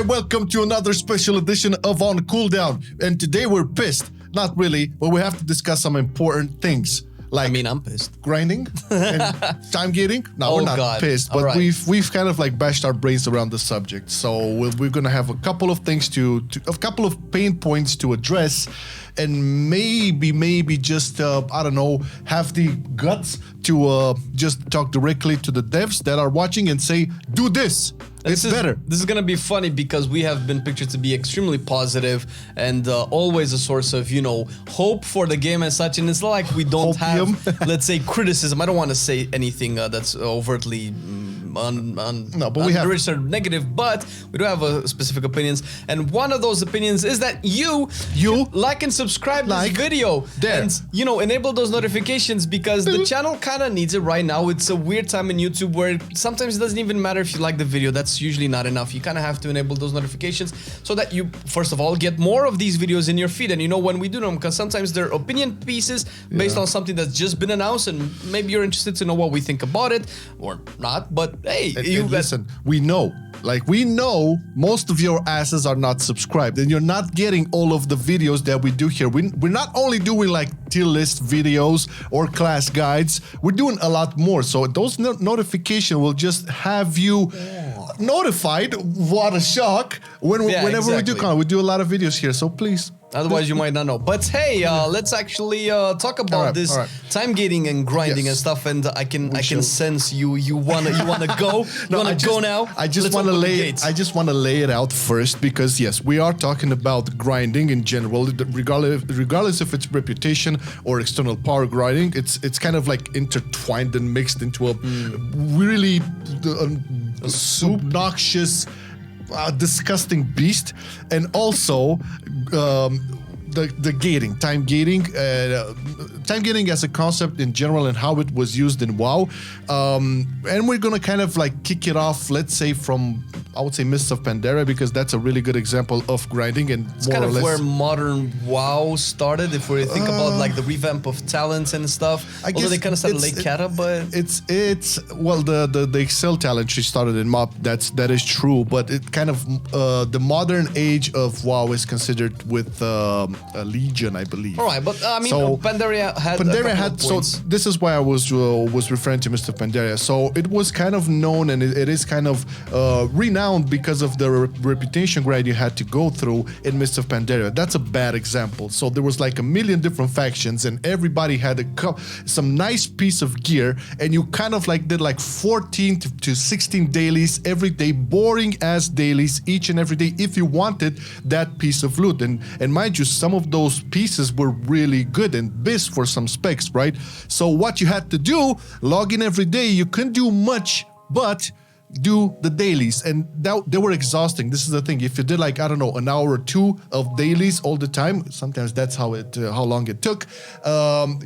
welcome to another special edition of On Cooldown. And today we're pissed. Not really, but we have to discuss some important things. Like, I mean, I'm pissed. Grinding and time gating. No, we're not pissed, but right. we've kind of like bashed our brains around the subject. So we're gonna have a couple of things a couple of pain points to address, and maybe just I don't know, have the guts to just talk directly to the devs that are watching and say, do this. It's better. This is gonna be funny because we have been pictured to be extremely positive and always a source of, you know, hope for the game as such. And it's not like we don't have, let's say, criticism. I don't want to say anything that's overtly unregistered negative, but we do have specific opinions. And one of those opinions is that you like and subscribe this video there. And, you know, enable those notifications because the channel kind of needs it right now. It's a weird time in YouTube where sometimes it doesn't even matter if you like the video. That's usually not enough. You kind of have to enable those notifications so that you, first of all, get more of these videos in your feed. And you know when we do them, because sometimes they're opinion pieces based on something that's just been announced, and maybe you're interested to know what we think about it or not. But hey, listen, we know most of your asses are not subscribed, and you're not getting all of the videos that we do here. We're not only doing like tier list videos or class guides, we're doing a lot more. So those notifications will just have you notified. What a shock! Whenever we do content, we do a lot of videos here. So please. Otherwise, you might not know. But hey, let's actually talk about this time gating and grinding and stuff. And I can sense you wanna go. You wanna go now. I just want to lay it out first because yes, we are talking about grinding in general, regardless if it's reputation or external power grinding. It's kind of like intertwined and mixed into a really obnoxious, disgusting beast. And also the gating, time gating as a concept in general and how it was used in WoW. And we're gonna kind of like kick it off, let's say from, I would say, Mists of Pandaria, because that's a really good example of grinding, and it's kind of where modern WoW started. If we think about like the revamp of talents and stuff, although they kind of started late Kata, but it's well, the Excel talent she started in MoP. That is true, but it kind of the modern age of WoW is considered with a Legion, I believe. All right, but I mean, so, Pandaria had. So this is why I was referring to Mr. Pandaria. So it was kind of known, and it is kind of renowned because of the reputation grind you had to go through in Mists of Pandaria. That's a bad example. So there was like a million different factions, and everybody had some nice piece of gear, and you kind of like did like 14 to 16 dailies every day, boring ass dailies each and every day if you wanted that piece of loot. And mind you, some of those pieces were really good and biz for some specs, right? So what you had to do, log in every day. You couldn't do much, but do the dailies, and they were exhausting. This is the thing. If you did like, I don't know, an hour or two of dailies all the time, sometimes that's how long it took,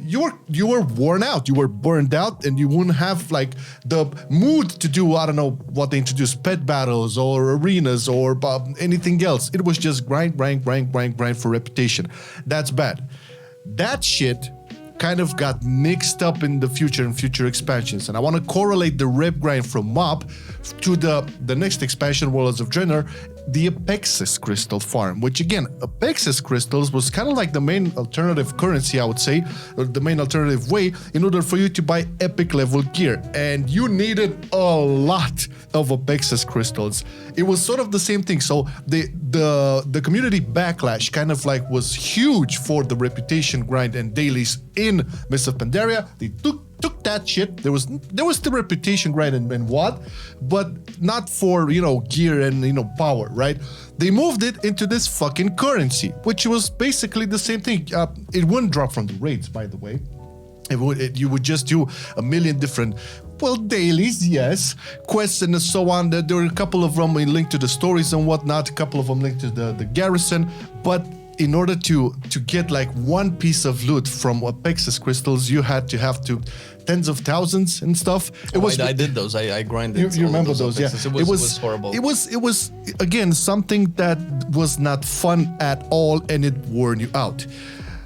you were worn out, you were burned out, and you wouldn't have like the mood to do, I don't know, what they introduced, pet battles or arenas or anything else. It was just grind for reputation. That's bad. That shit kind of got mixed up in the future expansions, and I want to correlate the rep grind from MoP to the next expansion, Worlds of Draenor, the Apexis crystal farm, which again, Apexis crystals was kind of like the main alternative currency, I would say, or the main alternative way in order for you to buy epic level gear, and you needed a lot of Apexis crystals. It was sort of the same thing. So the community backlash kind of like was huge for the reputation grind and dailies in Mists of Pandaria. They took that shit. There was the reputation grind and what, but not for, you know, gear and, you know, power, right? They moved it into this fucking currency, which was basically the same thing. It wouldn't drop from the raids, by the way. You would just do a million different, well, dailies, yes, quests and so on. There were a couple of them linked to the stories and whatnot, a couple of them linked to the garrison, but in order to get like one piece of loot from Apexis crystals, you had to have tens of thousands and stuff. I did those. I grinded. You remember those? Yeah. It was horrible. It was again something that was not fun at all, and it wore you out.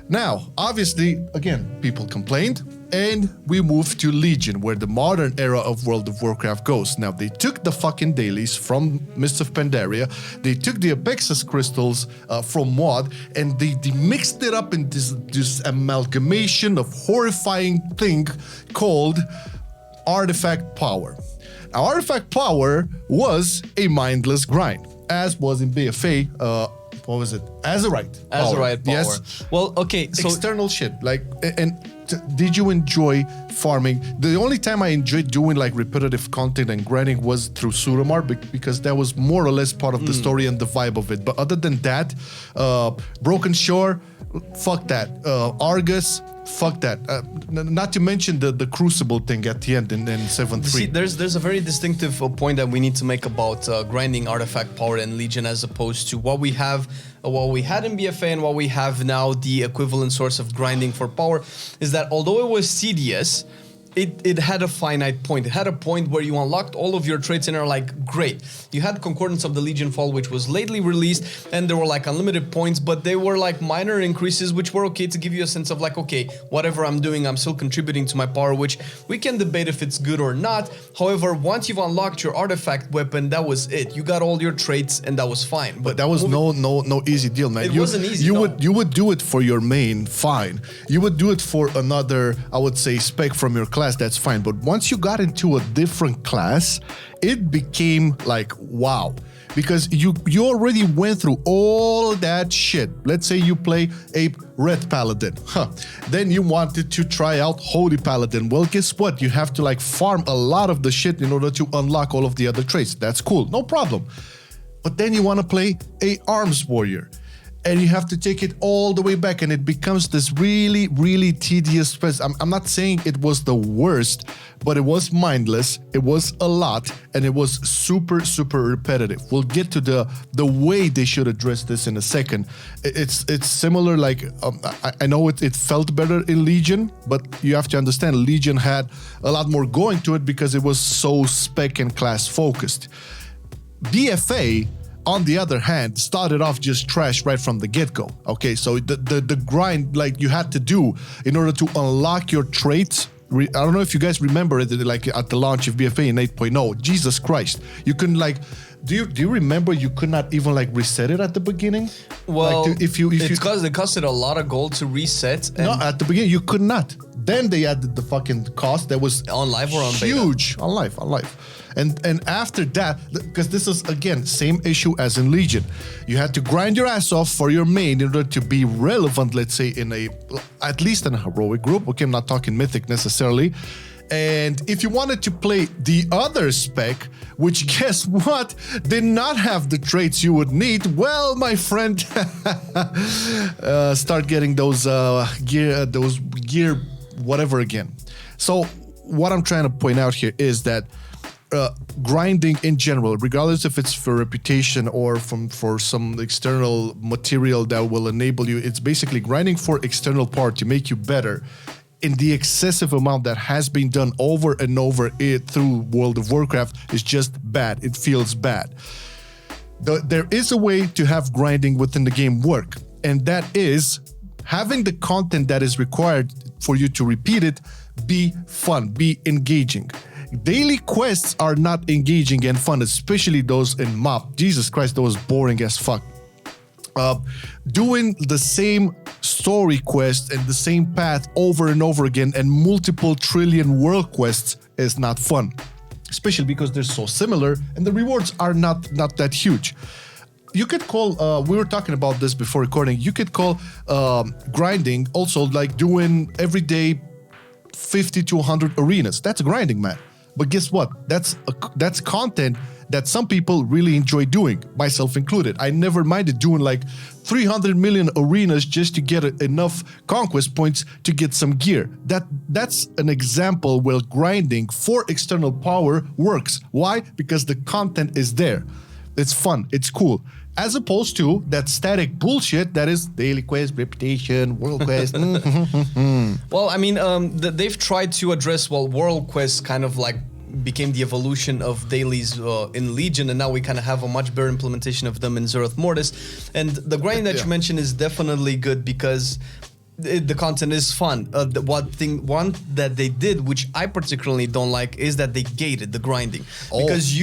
Now, obviously, again, people complained. And we move to Legion, where the modern era of World of Warcraft goes. Now, they took the fucking dailies from Mists of Pandaria, they took the Apexus crystals from WoD, and they mixed it up in this amalgamation of horrifying thing called Artifact Power. Now, Artifact Power was a mindless grind, as was in BFA, what was it? Azerite power. Yes. Well, okay, so external shit. Like, and did you enjoy farming? The only time I enjoyed doing like repetitive content and grinding was through Suramar, because that was more or less part of the story and the vibe of it. But other than that, Broken Shore, fuck that. Argus, fuck that. Not to mention the Crucible thing at the end in 7.3. See, there's a very distinctive point that we need to make about grinding Artifact Power in Legion as opposed to what we have, what we had in BFA and what we have now, the equivalent source of grinding for power, is that although it was tedious, it had a finite point. It had a point where you unlocked all of your traits and are like, great. You had Concordance of the Legion Fall, which was lately released, and there were like unlimited points, but they were like minor increases, which were okay to give you a sense of like, okay, whatever I'm doing, I'm still contributing to my power, which we can debate if it's good or not. However, once you've unlocked your artifact weapon, that was it. You got all your traits, and that was fine. But that was no easy deal, man. It wasn't easy. You would do it for your main, fine. You would do it for another, I would say, spec from your class, that's fine. But once you got into a different class, it became like, wow. Because you already went through all that shit. Let's say you play a Red Paladin. Then you wanted to try out Holy Paladin. Well, guess what? You have to like farm a lot of the shit in order to unlock all of the other traits. That's cool, no problem. But then you want to play a Arms Warrior. And you have to take it all the way back, and it becomes this really, really tedious process. I'm not saying it was the worst, but it was mindless, it was a lot, and it was super, super repetitive. We'll get to the way they should address this in a second. It's similar, like, I know it felt better in Legion, but you have to understand, Legion had a lot more going to it because it was so spec and class focused. BFA, on the other hand, started off just trash right from the get-go. Okay, so the grind like you had to do in order to unlock your traits. I don't know if you guys remember it, like at the launch of BFA in 8.0. Jesus Christ, you couldn't like. Do you remember you could not even like reset it at the beginning? Well, like if it costed a lot of gold to reset. And no, at the beginning you could not. Then they added the fucking cost that was on live or on huge beta? on live. And after that, because this is again same issue as in Legion, you had to grind your ass off for your main in order to be relevant. Let's say in at least in a heroic group. Okay, I'm not talking mythic necessarily. And if you wanted to play the other spec, which guess what, did not have the traits you would need, well, my friend, start getting those gear, whatever again. So what I'm trying to point out here is that grinding in general, regardless if it's for reputation or for some external material that will enable you, it's basically grinding for external power to make you better. In the excessive amount that has been done over and over through World of Warcraft is just bad. It feels bad. There is a way to have grinding within the game work, and that is having the content that is required for you to repeat it be fun, be engaging. Daily quests are not engaging and fun, especially those in MoP. Jesus Christ, those boring as fuck. Doing the same story quest and the same path over and over again and multiple trillion world quests is not fun, especially because they're so similar and the rewards are not that huge. You could call, we were talking about this before recording, you could call grinding also like doing every day 50 to 100 arenas. That's grinding, man. But guess what? That's content that some people really enjoy doing, myself included. I never minded doing like 300 million arenas just to get enough conquest points to get some gear. That's an example where grinding for external power works. Why? Because the content is there. It's fun. It's cool. As opposed to that static bullshit that is daily quest, reputation, world quest. Well, I mean, they've tried to address, world quests kind of like became the evolution of dailies in Legion, and now we kind of have a much better implementation of them in Zereth Mortis. And the grind that you mentioned is definitely good because the content is fun. One that they did, which I particularly don't like, is that they gated the grinding. Because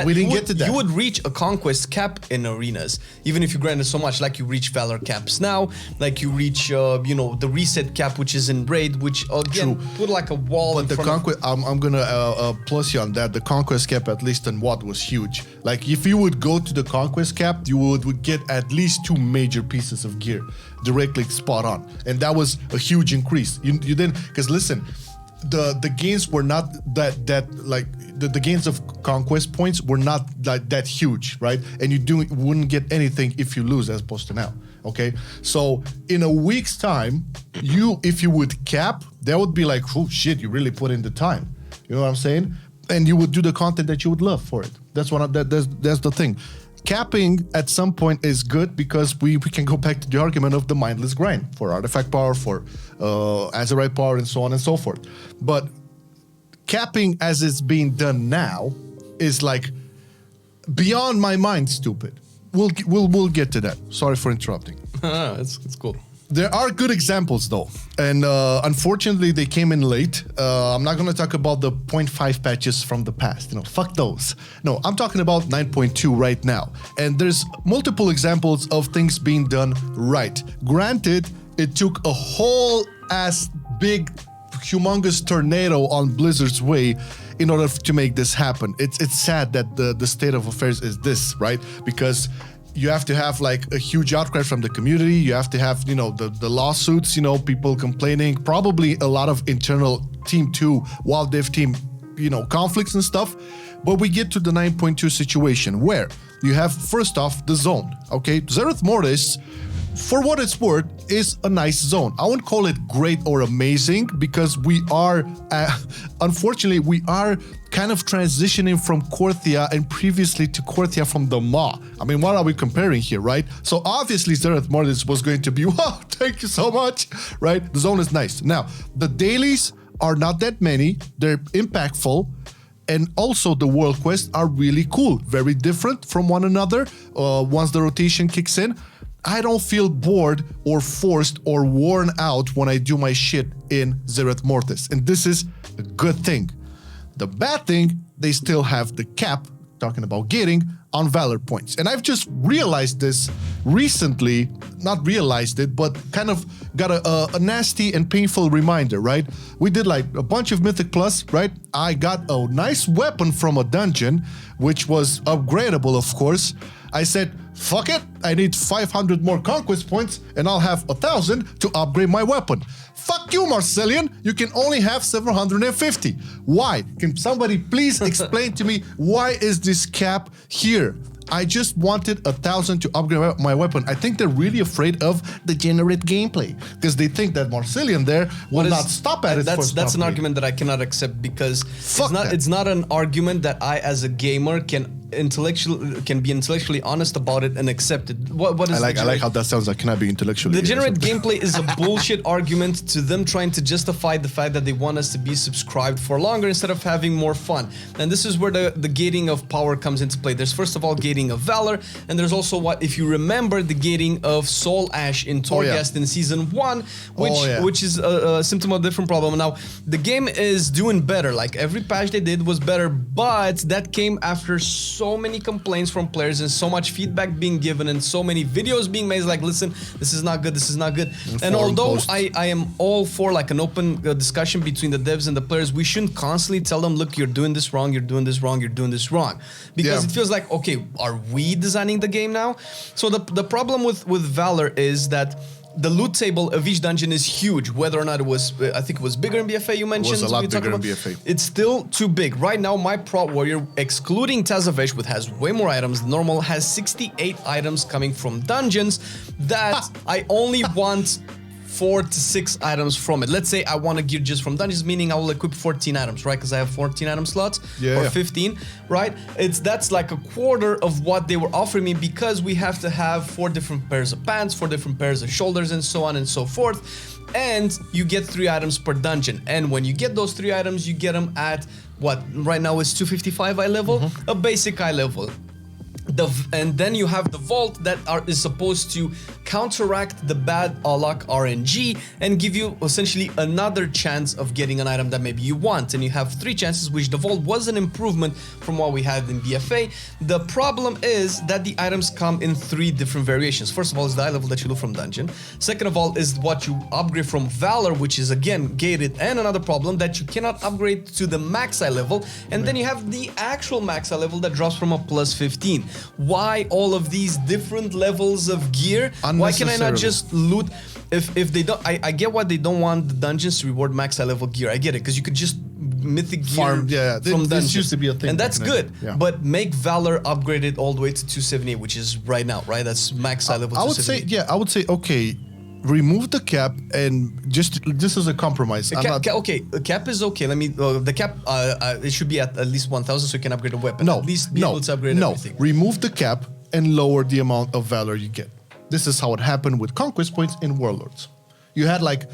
we didn't get to that. You would reach a conquest cap in arenas, even if you grinded so much. Like you reach Valor caps now, like you reach, the reset cap, which is in raid, which again put like a wall. But the conquest, I'm gonna plus you on that. The conquest cap, at least in WoD, was huge. Like if you would go to the conquest cap, you would get at least 2 major pieces of gear directly spot on, and that was a huge increase. You didn't, because listen, the gains were not that like the gains of conquest points were not like that huge, right? And you wouldn't get anything if you lose, as opposed to now. Okay, so in a week's time, if you would cap, that would be like, oh shit, you really put in the time. You know what I'm saying? And you would do the content that you would love for it. That's that's the thing. Capping at some point is good because we can go back to the argument of the mindless grind for artifact power, for Azerite power, and so on and so forth. But capping as it's being done now is like beyond my mind stupid. We'll get to that. Sorry for interrupting. It's cool. There are good examples though, and unfortunately they came in late. I'm not going to talk about the 0.5 patches from the past, fuck those. No, I'm talking about 9.2 right now, and there's multiple examples of things being done right. Granted, it took a whole ass big humongous tornado on Blizzard's way in order to make this happen. It's sad that the state of affairs is this, right? Because you have to have like a huge outcry from the community. You have to have, the lawsuits, people complaining, probably a lot of internal Team 2, Wild Dev team, conflicts and stuff. But we get to the 9.2 situation where you have, first off, the zone, okay? Zereth Mortis, for what it's worth, is a nice zone. I wouldn't call it great or amazing because we are, unfortunately, we are kind of transitioning from Korthia and previously to Korthia from the Maw. I mean, what are we comparing here, right? So obviously Zereth Mortis was going to be, wow, thank you so much, right? The zone is nice. Now, the dailies are not that many. They're impactful. And also the world quests are really cool. Very different from one another once the rotation kicks in. I don't feel bored or forced or worn out when I do my shit in Zereth Mortis. And this is a good thing. The bad thing, they still have the cap, talking about getting, on Valor points. And I've just realized this recently, not realized it, but kind of got a nasty and painful reminder, right? We did like a bunch of Mythic Plus, right? I got a nice weapon from a dungeon, which was upgradable, of course. I said, fuck it, I need 500 more conquest points and I'll have 1,000 to upgrade my weapon. Fuck you, Marcelian, you can only have 750. Why? Can somebody please explain to me why is this cap here? I just wanted 1,000 to upgrade my weapon. I think they're really afraid of degenerate gameplay because they think that Marcelian there will not stop at it. That's an argument that I cannot accept because it's not an argument that I as a gamer can be intellectually honest about it and accept it. What is I like how that sounds. I cannot be intellectually. Degenerate gameplay is a bullshit argument to them trying to justify the fact that they want us to be subscribed for longer instead of having more fun. And this is where the gating of power comes into play. There's first of all gating of Valor, and there's also if you remember, the gating of Soul Ash in Torghast in Season 1, which is a symptom of a different problem. Now, the game is doing better. Like, every patch they did was better, but that came after so many complaints from players and so much feedback being given and so many videos being made like, listen, this is not good, this is not good. And although I am all for like an open discussion between the devs and the players, we shouldn't constantly tell them, look, you're doing this wrong, you're doing this wrong, you're doing this wrong. Because it feels like, okay, are we designing the game now? So the problem with Valor is that the loot table of each dungeon is huge. Whether or not it was, I think it was bigger in BFA, you mentioned. It was a lot bigger in BFA. It's still too big. Right now, my Prot Warrior, excluding Tazavesh, which has way more items than normal, has 68 items coming from dungeons that I only want 4 to 6 items from it. Let's say I want a gear just from dungeons, meaning I will equip 14 items, right? Because I have 14 item slots, or 15, right? That's like a quarter of what they were offering me because we have to have 4 different pairs of pants, 4 different pairs of shoulders, and so on and so forth. And you get 3 items per dungeon. And when you get those 3 items, you get them at what right now is 255 eye level, a basic eye level. And then you have the vault that is supposed to counteract the bad luck RNG and give you essentially another chance of getting an item that maybe you want. And you have 3 chances, which the vault was an improvement from what we had in BFA. The problem is that the items come in 3 different variations. First of all, is the eye level that you loot from dungeon. Second of all, is what you upgrade from Valor, which is again gated, and another problem that you cannot upgrade to the max eye level. And then you have the actual max eye level that drops from a plus 15. Why all of these different levels of gear? Why can I not just loot? If they don't, I get why they don't want the dungeons to reward max high level gear. I get it, because you could just mythic gear farm, from dungeons. This used to be a thing, and that's good. But make Valor upgraded all the way to 278, which is right now, right? That's max high level. I would say, okay, remove the cap and just as a compromise. Okay, a cap is okay. Let me. The cap it should be at least 1,000, so you can upgrade a weapon. No, at least be able to upgrade everything. Remove the cap and lower the amount of Valor you get. This is how it happened with conquest points in Warlords. You had like,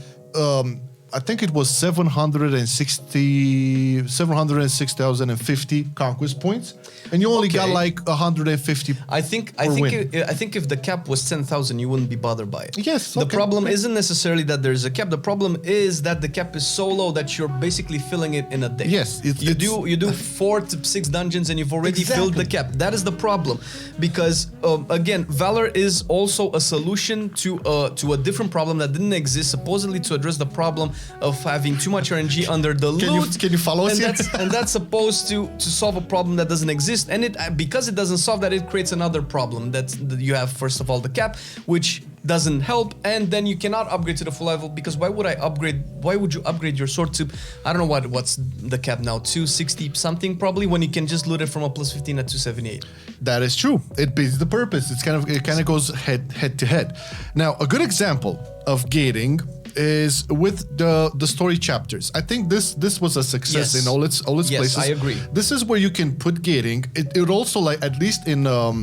I think it was 706,050 conquest points, and you only got like 150. I think if the cap was 10,000, you wouldn't be bothered by it. Yes. The problem isn't necessarily that there's a cap. The problem is that the cap is so low that you're basically filling it in a day. Yes. You do 4 to 6 dungeons and you've already filled the cap. That is the problem, because again, Valor is also a solution to a different problem that didn't exist, supposedly to address the problem of having too much RNG under the loot. Can you follow us here? And that's supposed to solve a problem that doesn't exist. And because it doesn't solve that, it creates another problem that you have. First of all, the cap, which doesn't help, and then you cannot upgrade to the full level, because why would you upgrade your sword to, I don't know what's the cap now, 260 something probably, when you can just loot it from a plus 15 at 278. That is true. It beats the purpose. It kind of goes head to head. Now, a good example of gating is with the story chapters. I think this was a success in all its places. Yes, I agree. This is where you can put gating. It also, like, at least in not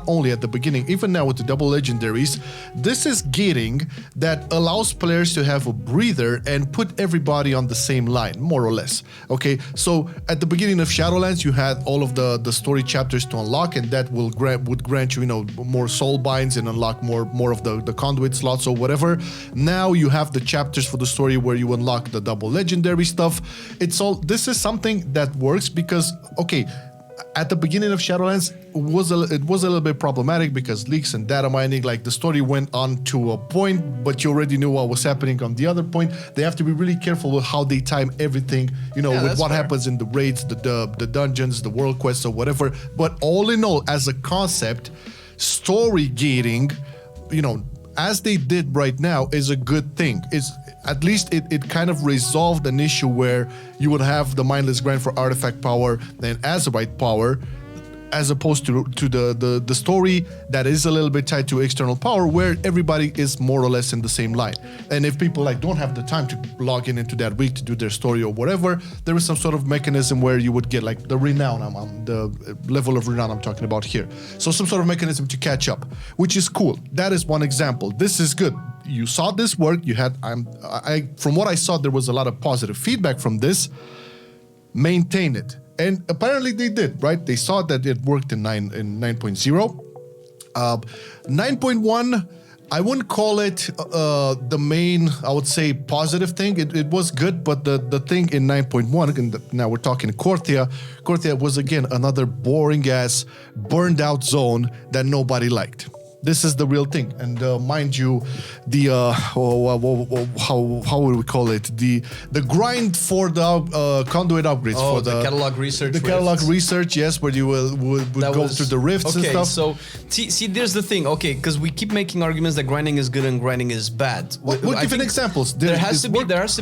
only at the beginning, even now with the double legendaries, this is gating that allows players to have a breather and put everybody on the same line, more or less. Okay, so at the beginning of Shadowlands, you had all of the story chapters to unlock, and that would grant you, more soul binds and unlock more of the conduit slots or whatever. Now you have the chapters for the story where you unlock the double legendary stuff. This is something that works because, okay, at the beginning of Shadowlands, it was a little bit problematic because leaks and data mining, like the story went on to a point, but you already knew what was happening on the other point. They have to be really careful with how they time everything, with what happens in the raids, the dungeons, the world quests or whatever. But all in all, as a concept, story gating, as they did right now, is a good thing. At least it kind of resolved an issue where you would have the mindless grind for artifact power and azurite power, as opposed to the story that is a little bit tied to external power, where everybody is more or less in the same line. And if people don't have the time to log into that week to do their story or whatever, there is some sort of mechanism where you would get like the renown, the level of renown I'm talking about here. So some sort of mechanism to catch up, which is cool. That is one example. This is good. You saw this work. You had from what I saw, there was a lot of positive feedback from this. Maintain it. And apparently they did, right? They saw that it worked in 9.0. 9.1, I wouldn't call it the main, I would say, positive thing. It was good, but the thing in 9.1, and now we're talking Korthia was, again, another boring-ass, burned-out zone that nobody liked. This is the real thing, and mind you, the how would we call it? The grind for the conduit upgrades for the catalog research. The catalog research, yes, where you would go through the rifts and stuff. So see, there's the thing, okay, because we keep making arguments that grinding is good and grinding is bad. We'll give examples. There has to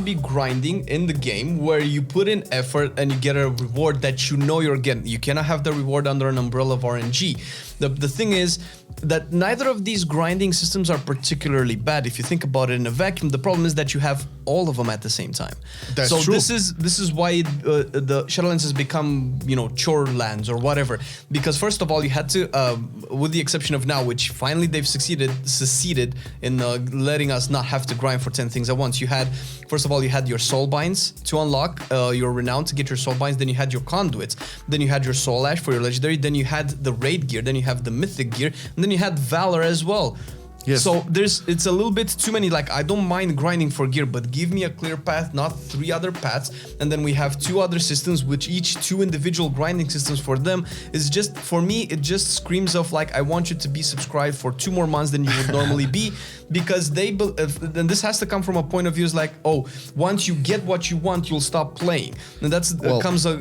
be grinding in the game where you put in effort and you get a reward that you're getting. You cannot have the reward under an umbrella of RNG. The thing is that neither of these grinding systems are particularly bad. If you think about it in a vacuum, the problem is that you have all of them at the same time. That's so true. This is why the Shadowlands has become, you know, chore lands or whatever. Because first of all, you had to, with the exception of now, which finally they've succeeded in letting us not have to grind for 10 things at once. You had, first of all, you had your soul binds to unlock your renown, to get your soul binds. Then you had your conduits. Then you had your soul ash for your legendary. Then you had the raid gear. Then you have the mythic gear. And then you had Valor as well. Yes. So it's a little bit too many. Like, I don't mind grinding for gear, but give me a clear path, not 3 other paths. And then we have 2 other systems, which each 2 individual grinding systems for them is just, for me, it just screams of like, I want you to be subscribed for 2 more months than you would normally be, because and this has to come from a point of view is like, oh, once you get what you want, you'll stop playing. And that's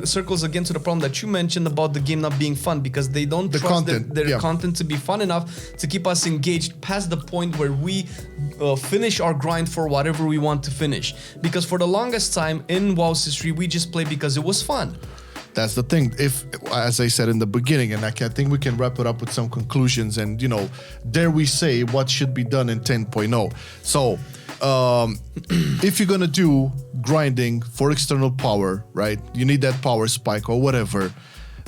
circles again to the problem that you mentioned about the game not being fun, because they don't trust their content to be fun enough to keep us engaged past the point where we finish our grind for whatever we want to finish. Because for the longest time in WoW's history, we just played because it was fun. That's the thing. If, as I said in the beginning, and I think we can wrap it up with some conclusions, and, you know, dare we say what should be done in 10.0. So, if you're gonna do grinding for external power, right? You need that power spike or whatever.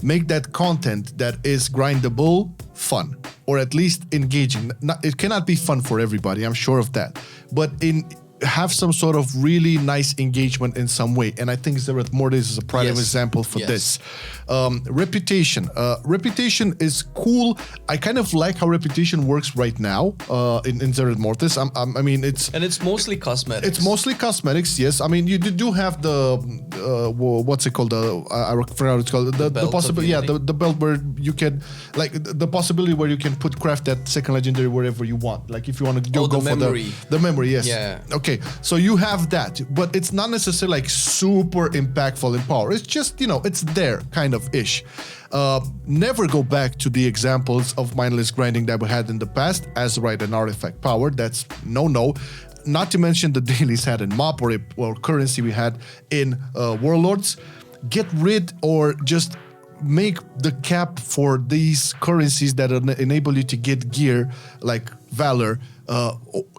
Make that content that is grindable fun, or at least engaging. It cannot be fun for everybody, I'm sure of that. But have some sort of really nice engagement in some way. And I think Zerath Mortis is a prime example for this. Reputation. Reputation is cool. I kind of like how reputation works right now in Zerath Mortis. I mean, it's mostly cosmetics. It's mostly cosmetics, yes. I mean, you do have the what's it called? I forgot what it's called. The possibility, the belt where you can, like, the possibility where you can craft that second legendary wherever you want. Like, if you want to go for the memory, yes. Yeah. Okay, so you have that, but it's not necessarily like super impactful in power. It's just, you know, it's there, kind of ish. Never go back to the examples of mindless grinding that we had in the past as an artifact power. That's no. Not to mention the dailies had in MOP or currency we had in Warlords. Get rid or just make the cap for these currencies that enable you to get gear like Valor.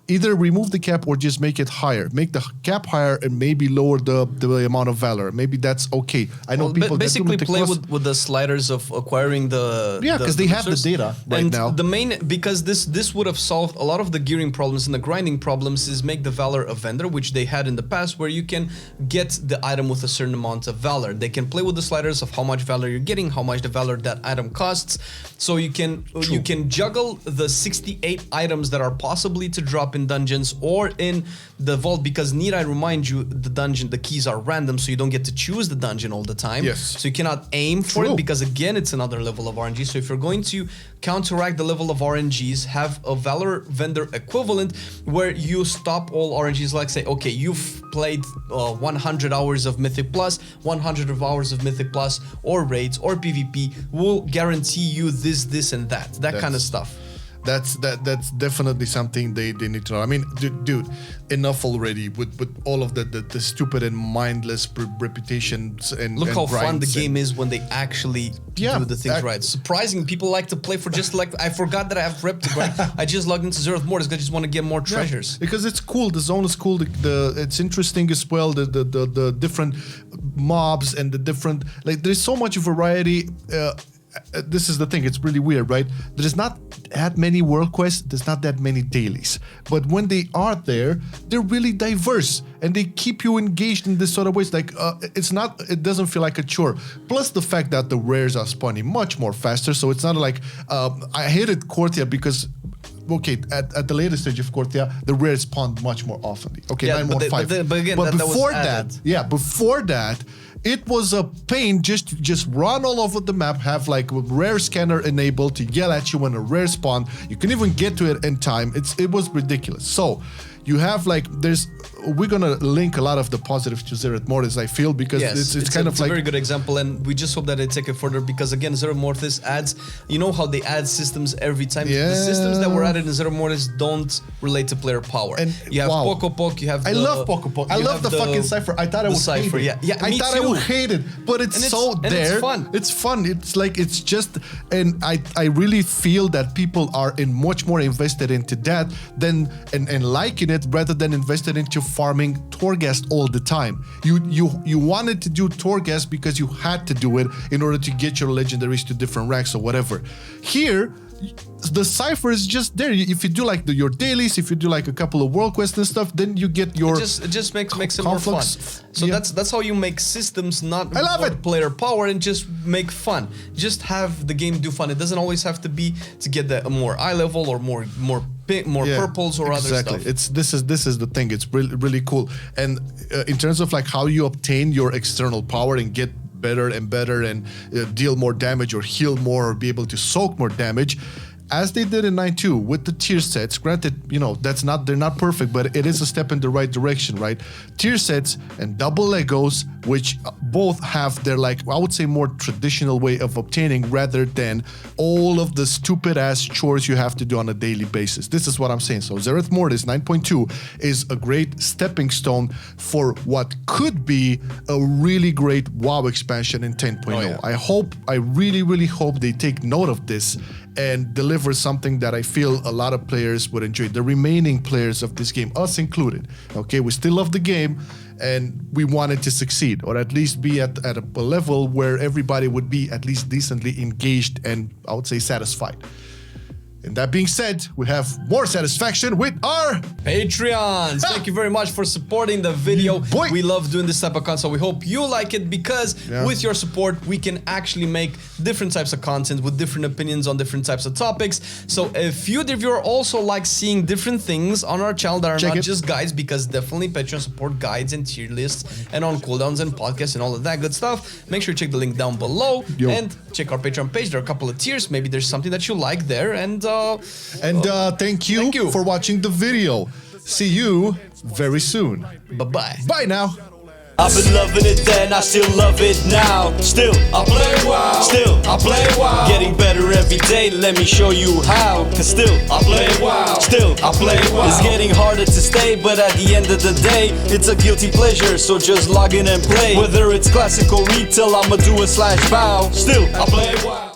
Either remove the cap or just make it higher. Make the cap higher and maybe lower the amount of Valor. Maybe that's okay. I know people basically play with the sliders of acquiring the because they have the data right now. The main, because this would have solved a lot of the gearing problems and the grinding problems, is make the Valor a vendor, which they had in the past, where you can get the item with a certain amount of Valor. They can play with the sliders of how much Valor you're getting, how much the Valor that item costs, so you can juggle the 68 items that are possibly to drop in dungeons or in the vault, because need I remind you, the keys are random, so you don't get to choose the dungeon all the time. Yes. So you cannot aim for it, because again, it's another level of RNG. So if you're going to counteract the level of RNGs, have a Valor Vendor equivalent where you stop all RNGs, like say, okay, you've played 100 hours of Mythic Plus, 100 hours of Mythic Plus, or raids, or PvP, will guarantee you this, and that kind of stuff. That's definitely something they need to know. I mean, dude, enough already with all of the stupid and mindless reputations and look how fun the game is when they actually do the things right. Surprising, people like to play for just like, I forgot that I have rep to grind. I just logged into Zerath Mortis because I just want to get more treasures. Because it's cool. The zone is cool. It's interesting as well. The different mobs and the different, like, there's so much variety. This is the thing, it's really weird, right? There's not that many world quests, there's not that many dailies. But when they are there, they're really diverse and they keep you engaged in this sort of ways. Like, it doesn't feel like a chore. Plus the fact that the rares are spawning much more faster, so it's not like, I hated Korthia because, okay, at the later stage of Korthia, the rares spawned much more often. Okay, 915. But again, before that, it was a pain just run all over the map, have like a rare scanner enabled to yell at you when a rare spawn. You can even get to it in time. It was ridiculous. So You have like we're gonna link a lot of the positives to Zereth Mortis, I feel, because it's kind of like a very good example, and we just hope that they take it further, because again, Zereth Mortis adds, you know how they add systems every time. Yeah. The systems that were added in Zereth Mortis don't relate to player power. And you have Pokopok, you have I love Pokopok. I love the fucking Cypher. I thought I would hate it. Yeah, I thought I would hate it, but it's so there. It's fun. It's fun. It's like, it's just, and I really feel that people are much more invested into that than and liking it rather than invested into farming Torghast all the time. You wanted to do Torghast because you had to do it in order to get your legendaries to different ranks or whatever. Here, the Cypher is just there. If you do like your dailies, if you do like a couple of world quests and stuff, then you get your it just makes it more fun. So that's how you make systems not player power, and just make fun. Just have the game do fun. It doesn't always have to be to get the more eye level or more purples or other stuff. This is the thing. It's really cool. And in terms of like how you obtain your external power and get better and better and deal more damage or heal more or be able to soak more damage, as they did in 9.2 with the tier sets. Granted, you know, they're not perfect, but it is a step in the right direction, right? Tier sets and double Legos, which both have their, like, I would say, more traditional way of obtaining rather than all of the stupid ass chores you have to do on a daily basis. This is what I'm saying. So Zereth Mortis 9.2 is a great stepping stone for what could be a really great WoW expansion in 10.0. Oh, yeah. I really hope they take note of this and deliver something that I feel a lot of players would enjoy. The remaining players of this game, us included. Okay, we still love the game and we want it to succeed, or at least be at a level where everybody would be at least decently engaged and, I would say, satisfied. And that being said, we have more satisfaction with our Patreons. Thank you very much for supporting the video. Boy. We love doing this type of content, so we hope you like it, because with your support, we can actually make different types of content with different opinions on different types of topics. So if you are also like seeing different things on our channel that are not just guides, because definitely Patreon support guides and tier lists and on cooldowns and podcasts and all of that good stuff, make sure you check the link down below and check our Patreon page. There are a couple of tiers. Maybe there's something that you like there, and thank you for watching the video. See you very soon. Bye-bye. Bye now. I've been loving it then, I still love it now. Still, I play WoW. Still, I play WoW. Getting better every day, let me show you how. Cause still, I play WoW. Still, I play WoW. It's getting harder to stay, but at the end of the day, it's a guilty pleasure, so just log in and play. Whether it's classic or retail, I'ma do a /bow. Still, I play WoW.